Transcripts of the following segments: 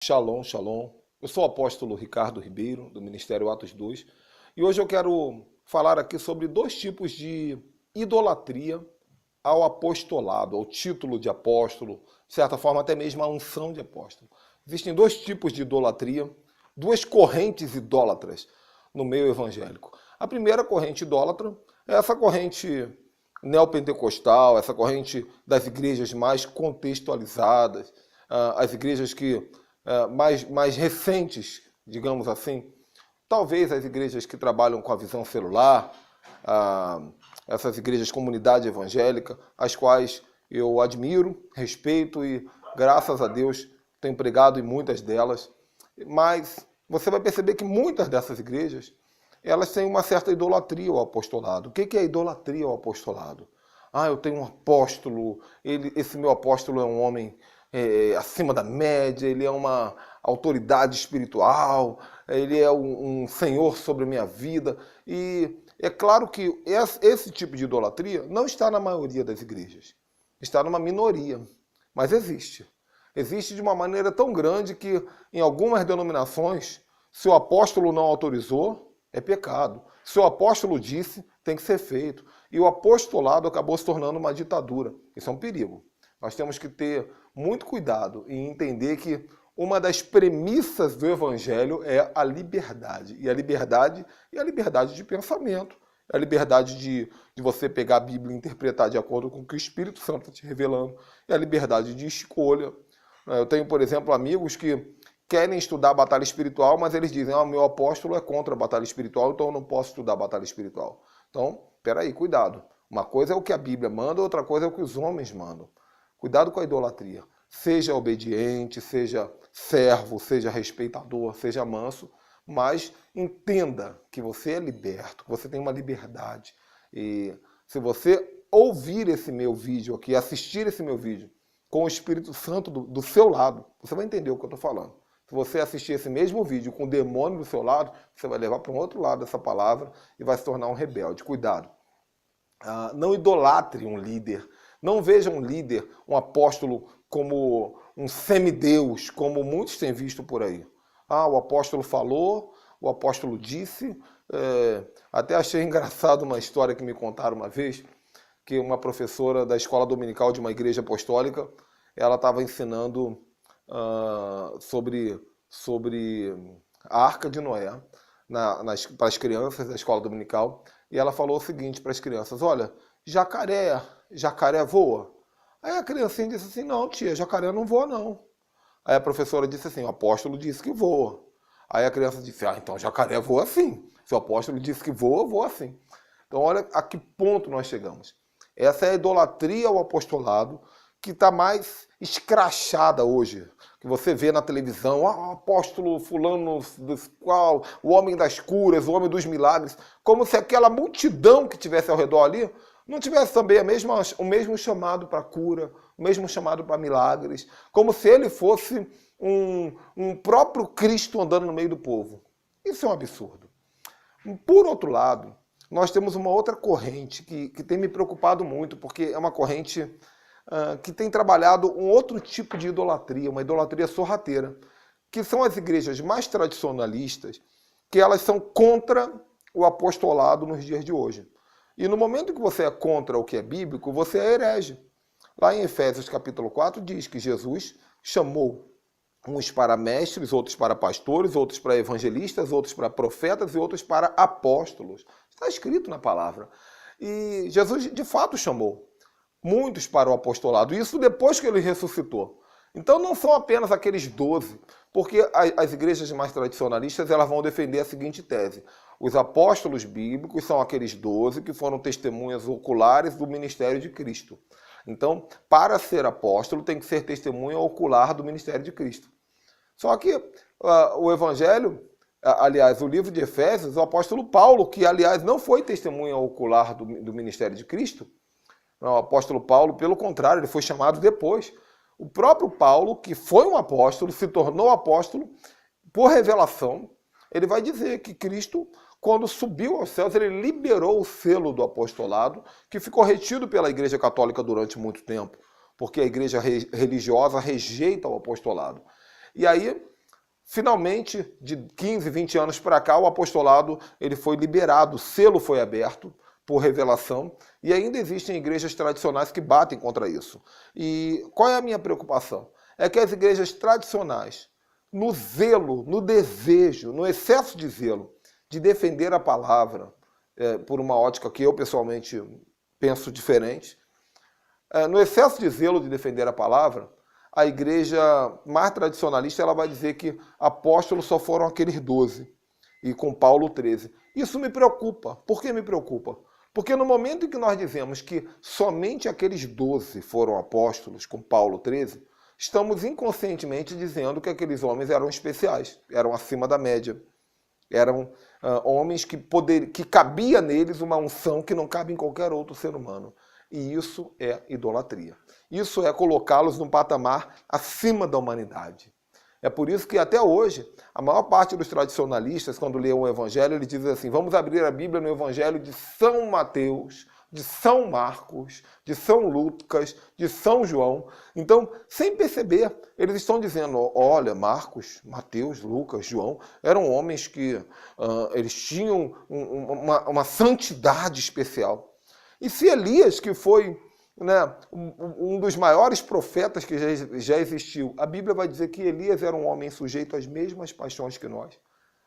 Shalom, shalom. Eu sou o apóstolo Ricardo Ribeiro, do Ministério Atos 2, e hoje eu quero falar aqui sobre dois tipos de idolatria ao apostolado, ao título de apóstolo, de certa forma até mesmo a unção de apóstolo. Existem dois tipos de idolatria, duas correntes idólatras no meio evangélico. A primeira corrente idólatra é essa corrente neopentecostal, essa corrente das igrejas mais contextualizadas, as igrejas que mais recentes, digamos assim, talvez as igrejas que trabalham com a visão celular, essas igrejas comunidade evangélica, as quais eu admiro, respeito e, graças a Deus, tenho pregado em muitas delas. Mas você vai perceber que muitas dessas igrejas, elas têm uma certa idolatria ao apostolado. O que é idolatria ao apostolado? Eu tenho um apóstolo, esse meu apóstolo é um homem acima da média, ele é uma autoridade espiritual, ele é um senhor sobre a minha vida. E é claro que esse tipo de idolatria não está na maioria das igrejas, está numa minoria, mas existe. Existe de uma maneira tão grande que em algumas denominações, se o apóstolo não autorizou, é pecado. Se o apóstolo disse, tem que ser feito. E o apostolado acabou se tornando uma ditadura. Isso é um perigo. Nós temos que ter muito cuidado em entender que uma das premissas do evangelho é a liberdade. E a liberdade é a liberdade de pensamento. É a liberdade de você pegar a Bíblia e interpretar de acordo com o que o Espírito Santo está te revelando. É a liberdade de escolha. Eu tenho, por exemplo, amigos que querem estudar a batalha espiritual, mas eles dizem, meu apóstolo é contra a batalha espiritual, então eu não posso estudar a batalha espiritual. Então, peraí, cuidado. Uma coisa é o que a Bíblia manda, outra coisa é o que os homens mandam. Cuidado com a idolatria. Seja obediente, seja servo, seja respeitador, seja manso, mas entenda que você é liberto, que você tem uma liberdade. E se você ouvir esse meu vídeo aqui, assistir esse meu vídeo com o Espírito Santo do seu lado, você vai entender o que eu estou falando. Se você assistir esse mesmo vídeo com o demônio do seu lado, você vai levar para um outro lado essa palavra e vai se tornar um rebelde. Cuidado. Não idolatre um líder. Não veja um líder, um apóstolo, como um semideus, como muitos têm visto por aí. O apóstolo falou, o apóstolo disse. Até achei engraçado uma história que me contaram uma vez, que uma professora da escola dominical de uma igreja apostólica, ela estava ensinando sobre a Arca de Noé para as crianças da escola dominical, e ela falou o seguinte para as crianças: olha, jacaré voa? Aí a criancinha disse assim: não, tia, jacaré não voa não. Aí a professora disse assim: o apóstolo disse que voa. Aí a criança disse: então jacaré voa sim. Se o apóstolo disse que voa, voa sim. Então olha a que ponto nós chegamos. Essa é a idolatria ao apostolado que está mais escrachada hoje, que você vê na televisão, o apóstolo fulano, qual, o homem das curas, o homem dos milagres, como se aquela multidão que tivesse ao redor ali não tivesse também o mesmo chamado para cura, o mesmo chamado para milagres, como se ele fosse um próprio Cristo andando no meio do povo. Isso é um absurdo. Por outro lado, nós temos uma outra corrente que tem me preocupado muito, porque é uma corrente que tem trabalhado um outro tipo de idolatria, uma idolatria sorrateira, que são as igrejas mais tradicionalistas, que elas são contra o apostolado nos dias de hoje. E no momento que você é contra o que é bíblico, você é herege. Lá em Efésios capítulo 4 diz que Jesus chamou uns para mestres, outros para pastores, outros para evangelistas, outros para profetas e outros para apóstolos. Está escrito na palavra. E Jesus de fato chamou muitos para o apostolado, isso depois que ele ressuscitou. Então não são apenas aqueles 12, porque as igrejas mais tradicionalistas elas vão defender a seguinte tese: os apóstolos bíblicos são aqueles 12 que foram testemunhas oculares do ministério de Cristo. Então, para ser apóstolo, tem que ser testemunha ocular do ministério de Cristo. Só que o evangelho, aliás, o livro de Efésios, o apóstolo Paulo, que aliás não foi testemunha ocular do ministério de Cristo, o apóstolo Paulo, pelo contrário, ele foi chamado depois. O próprio Paulo, que foi um apóstolo, se tornou apóstolo por revelação. Ele vai dizer que Cristo, quando subiu aos céus, ele liberou o selo do apostolado, que ficou retido pela Igreja Católica durante muito tempo, porque a igreja religiosa rejeita o apostolado. E aí Finalmente, de 15, 20 anos para cá, o apostolado ele foi liberado, o selo foi aberto por revelação, e ainda existem igrejas tradicionais que batem contra isso. E qual é a minha preocupação? É que as igrejas tradicionais, no zelo, no desejo, no excesso de zelo de defender a palavra, por uma ótica que eu pessoalmente penso diferente, no excesso de zelo de defender a palavra, a igreja mais tradicionalista ela vai dizer que apóstolos só foram aqueles 12, e com Paulo 13. Isso me preocupa. Por que me preocupa? Porque no momento em que nós dizemos que somente aqueles 12 foram apóstolos, com Paulo 13, estamos inconscientemente dizendo que aqueles homens eram especiais, eram acima da média. Eram homens que cabia neles uma unção que não cabe em qualquer outro ser humano. E isso é idolatria. Isso é colocá-los num patamar acima da humanidade. É por isso que até hoje, a maior parte dos tradicionalistas, quando lê o Evangelho, eles dizem assim, vamos abrir a Bíblia no Evangelho de São Mateus, de São Marcos, de São Lucas, de São João. Então, sem perceber, eles estão dizendo, olha, Marcos, Mateus, Lucas, João, eram homens que eles tinham uma santidade especial. E se Elias, que foi um dos maiores profetas que já existiu, a Bíblia vai dizer que Elias era um homem sujeito às mesmas paixões que nós.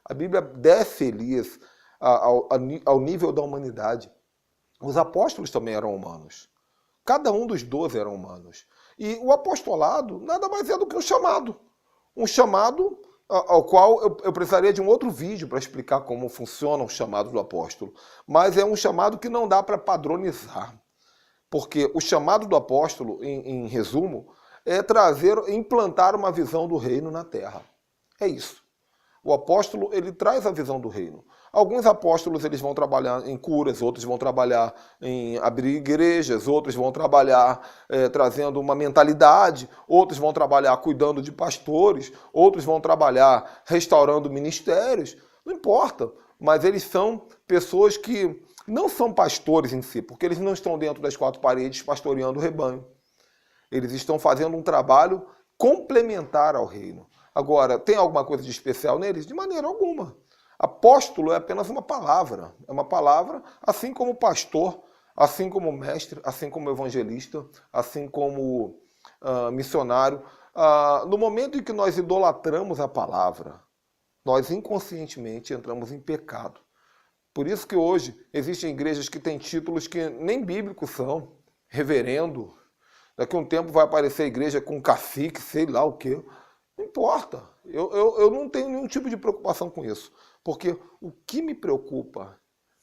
A Bíblia desce Elias ao nível da humanidade. Os apóstolos também eram humanos. Cada um dos 12 eram humanos. E o apostolado nada mais é do que um chamado. Um chamado ao qual eu precisaria de um outro vídeo para explicar como funciona o chamado do apóstolo. Mas é um chamado que não dá para padronizar. Porque o chamado do apóstolo, em resumo, é implantar uma visão do reino na terra. É isso. O apóstolo, ele traz a visão do reino. Alguns apóstolos eles vão trabalhar em curas, outros vão trabalhar em abrir igrejas, outros vão trabalhar trazendo uma mentalidade, outros vão trabalhar cuidando de pastores, outros vão trabalhar restaurando ministérios. Não importa, mas eles são pessoas que não são pastores em si, porque eles não estão dentro das quatro paredes pastoreando o rebanho. Eles estão fazendo um trabalho complementar ao reino. Agora, tem alguma coisa de especial neles? De maneira alguma. Apóstolo é apenas uma palavra. É uma palavra, assim como pastor, assim como mestre, assim como evangelista, assim como missionário. No momento em que nós idolatramos a palavra, nós inconscientemente entramos em pecado. Por isso que hoje existem igrejas que têm títulos que nem bíblicos são. Reverendo. Daqui a um tempo vai aparecer a igreja com cacique, sei lá o quê. Não importa. Eu não tenho nenhum tipo de preocupação com isso. Porque o que me preocupa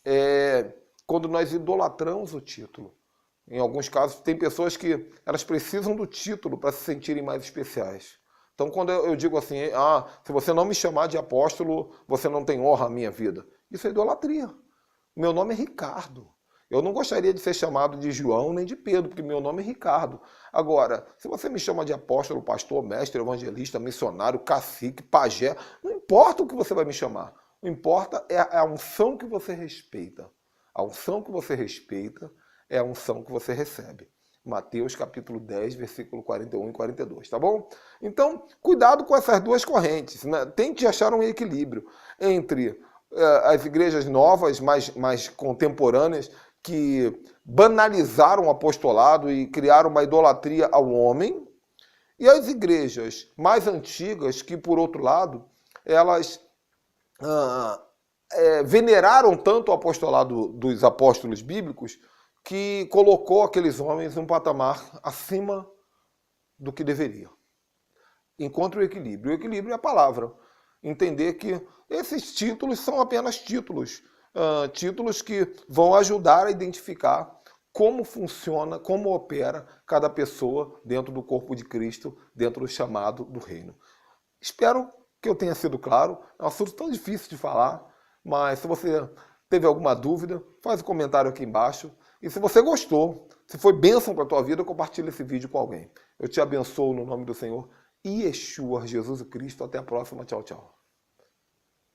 é quando nós idolatramos o título. Em alguns casos, tem pessoas que elas precisam do título para se sentirem mais especiais. Então, quando eu digo assim, se você não me chamar de apóstolo, você não tem honra à minha vida. Isso é idolatria. Meu nome é Ricardo. Eu não gostaria de ser chamado de João nem de Pedro, porque meu nome é Ricardo. Agora, se você me chama de apóstolo, pastor, mestre, evangelista, missionário, cacique, pajé, não importa o que você vai me chamar. O que importa é a unção que você respeita. A unção que você respeita é a unção que você recebe. Mateus capítulo 10, versículo 41 e 42, tá bom? Então, cuidado com essas duas correntes, né? Tente achar um equilíbrio entre as igrejas novas, mais contemporâneas, que banalizaram o apostolado e criaram uma idolatria ao homem, e as igrejas mais antigas que, por outro lado, elas veneraram tanto o apostolado dos apóstolos bíblicos que colocou aqueles homens num patamar acima do que deveria. Encontre o equilíbrio. O equilíbrio é a palavra. Entender que esses títulos são apenas títulos. Títulos que vão ajudar a identificar como funciona, como opera cada pessoa dentro do corpo de Cristo, dentro do chamado do reino. Espero que eu tenha sido claro. É um assunto tão difícil de falar, mas se você teve alguma dúvida, faz um comentário aqui embaixo. E se você gostou, se foi bênção para a tua vida, compartilha esse vídeo com alguém. Eu te abençoo no nome do Senhor Yeshua, Jesus Cristo. Até a próxima. Tchau, tchau.